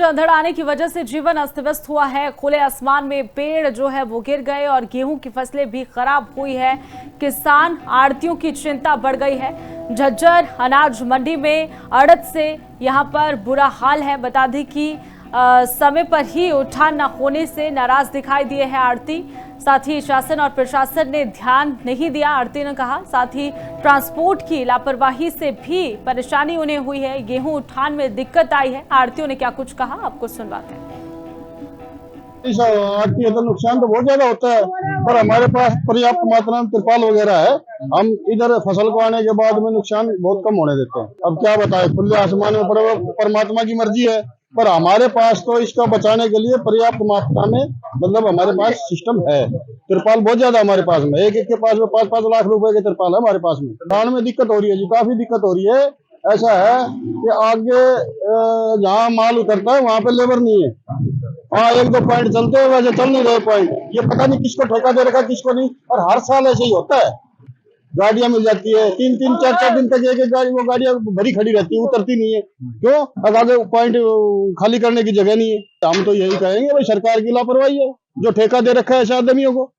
अंधड़ आने की वजह से जीवन अस्त व्यस्त हुआ है। खुले आसमान में पेड़ जो है वो गिर गए और गेहूं की फसलें भी खराब हुई है। किसान आड़तियों की चिंता बढ़ गई है। झज्जर अनाज मंडी में अड़द से यहां पर बुरा हाल है। बता दें कि समय पर ही उठान न होने से नाराज दिखाई दिए हैं आड़ती। साथ ही शासन और प्रशासन ने ध्यान नहीं दिया, आड़ती ने कहा। साथ ही ट्रांसपोर्ट की लापरवाही से भी परेशानी उन्हें हुई है। गेहूं उठान में दिक्कत आई है। आड़तियों ने क्या कुछ कहा, आपको सुनवाते हैं। आड़ती तो नुकसान तो बहुत ज्यादा होता है, पर हमारे पास पर्याप्त मात्रा में तिरपाल वगैरह है। हम इधर फसल को आने के बाद में नुकसान बहुत कम होने देते हैं। अब क्या बताएं, खुले आसमान में परमात्मा की मर्जी है, पर हमारे पास तो इसका बचाने के लिए पर्याप्त मात्रा में हमारे पास सिस्टम है। तिरपाल बहुत ज्यादा हमारे पास में, एक के पास में 5-5 लाख रुपए के तिरपाल है हमारे पास में। दान में दिक्कत हो रही है जी, काफी दिक्कत हो रही है। ऐसा है कि आगे जहाँ माल उतरता है वहां पे लेबर नहीं है। हाँ, 1-2 पॉइंट चलते हैं, वैसे चल नहीं रहे पॉइंट। ये पता नहीं किसको ठेका दे रखा किसको नहीं, और हर साल ऐसे ही होता है। गाड़ियां मिल जाती है 3-3, 4-4 दिन तक एक गाड़ी, वो गाड़ियां भरी खड़ी रहती है, उतरती नहीं है। क्यों? अब आगे पॉइंट खाली करने की जगह नहीं है। हम तो यही कहेंगे भाई, सरकार की लापरवाही है जो ठेका दे रखा है ऐसे आदमियों को,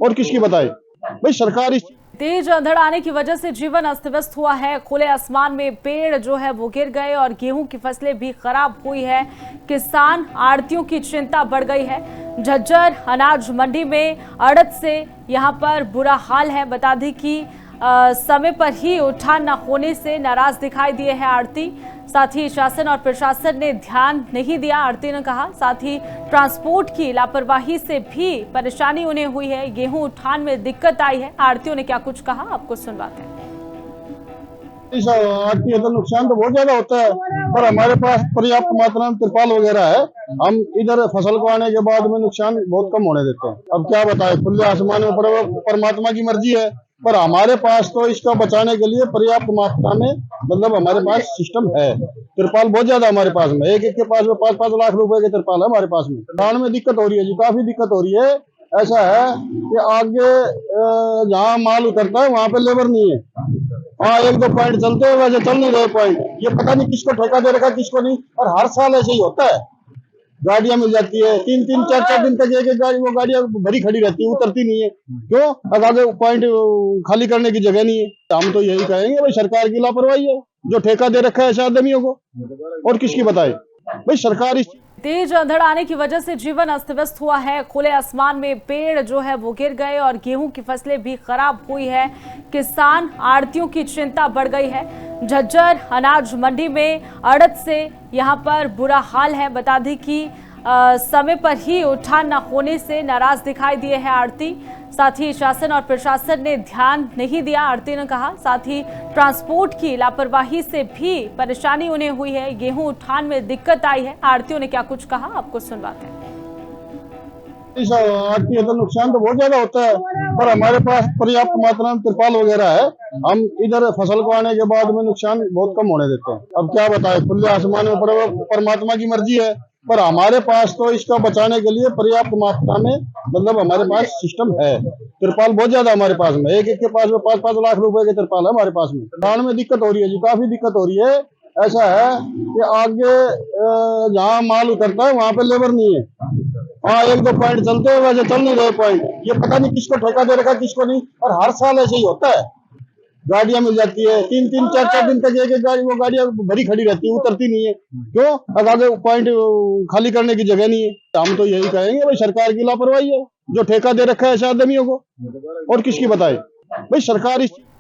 और किसकी बताए भाई सरकार। इस तेज अंधड़ आने की वजह से जीवन अस्त व्यस्त हुआ है। खुले आसमान में पेड़ जो है वो गिर गए और गेहूं की फसलें भी खराब हुई है। किसान आड़तियों की चिंता बढ़ गई है। झज्जर अनाज मंडी में अड़द से यहां पर बुरा हाल है। बता दें कि समय पर ही उठान न होने से नाराज दिखाई दिए हैं आड़ती। साथ ही शासन और प्रशासन ने ध्यान नहीं दिया, आड़ती ने कहा। साथ ही ट्रांसपोर्ट की लापरवाही से भी परेशानी उन्हें हुई है। गेहूं उठान में दिक्कत आई है। आड़तियों ने क्या कुछ कहा, आपको सुनवाते हैं। आड़ती तो नुकसान तो बहुत ज्यादा होता है, पर हमारे पास पर्याप्त मात्रा में तिरपाल वगैरह है। हम इधर फसल को आने के बाद में नुकसान बहुत कम होने देते हैं। अब क्या बताएं, खुले आसमान में परमात्मा की मर्जी है, पर हमारे पास तो इसका बचाने के लिए पर्याप्त मात्रा में हमारे पास सिस्टम है। तिरपाल बहुत ज्यादा हमारे पास में, एक के पास में 5-5 लाख रुपए के तिरपाल है हमारे पास में। दान में दिक्कत हो रही है जी, काफी दिक्कत हो रही है। ऐसा है कि आगे जहाँ माल उतरता है वहां पे लेबर नहीं है। हाँ, 1-2 पॉइंट चलते हैं, वैसे चल नहीं रहे पॉइंट। ये पता नहीं किसको ठेका दे रखा किसको नहीं, और हर साल ऐसे ही होता है। गाड़ियां मिल जाती है 3-3, 4-4 दिन तक एक गाड़ी, वो गाड़ियां भरी खड़ी रहती है, उतरती नहीं है। क्यों? अब आगे पॉइंट खाली करने की जगह नहीं है। हम तो यही कहेंगे भाई, सरकार की लापरवाही है जो ठेका दे रखा है ऐसे आदमियों को, और किसकी बताए भाई सरकार। इस तेज अंधड़ आने की वजह से जीवन अस्त व्यस्त हुआ है। खुले आसमान में पेड़ जो है वो गिर गए और गेहूं की फसलें भी खराब हुई है। किसान आड़तियों की चिंता बढ़ गई है। झज्जर अनाज मंडी में अड़द से यहां पर बुरा हाल है। बता दें कि समय पर ही उठान न होने से नाराज दिखाई दिए हैं आड़ती। साथ ही शासन और प्रशासन ने ध्यान नहीं दिया, आड़ती ने कहा। साथ ही ट्रांसपोर्ट की लापरवाही से भी परेशानी उन्हें हुई है। गेहूं उठान में दिक्कत आई है। आड़तियों ने क्या कुछ कहा, आपको सुनवाते हैं। आड़ती तो नुकसान तो बहुत ज्यादा होता है, पर हमारे पास पर्याप्त मात्रा में तिरपाल वगैरह है। हम इधर फसल को आने के बाद में नुकसान बहुत कम होने देते हैं। अब क्या बताएं, खुले आसमान में परमात्मा की मर्जी है, पर हमारे पास तो इसका बचाने के लिए पर्याप्त मात्रा में हमारे पास सिस्टम है। तिरपाल बहुत ज्यादा हमारे पास में, एक के पास में 5-5 लाख रुपए के तिरपाल है हमारे पास में। दान में दिक्कत हो रही है जी, काफी दिक्कत हो रही है। ऐसा है कि आगे जहाँ माल उतरता है वहां पे लेबर नहीं है। हाँ, 1-2 पॉइंट चलते हैं, वैसे चल नहीं रहे पॉइंट। ये पता नहीं किसको ठेका दे रखा किसको नहीं, और हर साल ऐसे ही होता है। गाड़ियां मिल जाती है 3-3, 4-4 दिन तक एक गाड़ी, वो गाड़ियां भरी खड़ी रहती है, उतरती नहीं है। क्यों? अब आगे पॉइंट खाली करने की जगह नहीं है। हम तो यही कहेंगे भाई, सरकार की लापरवाही है जो ठेका दे रखा है ऐसे आदमियों को, और किसकी बताए भाई सरकार। इस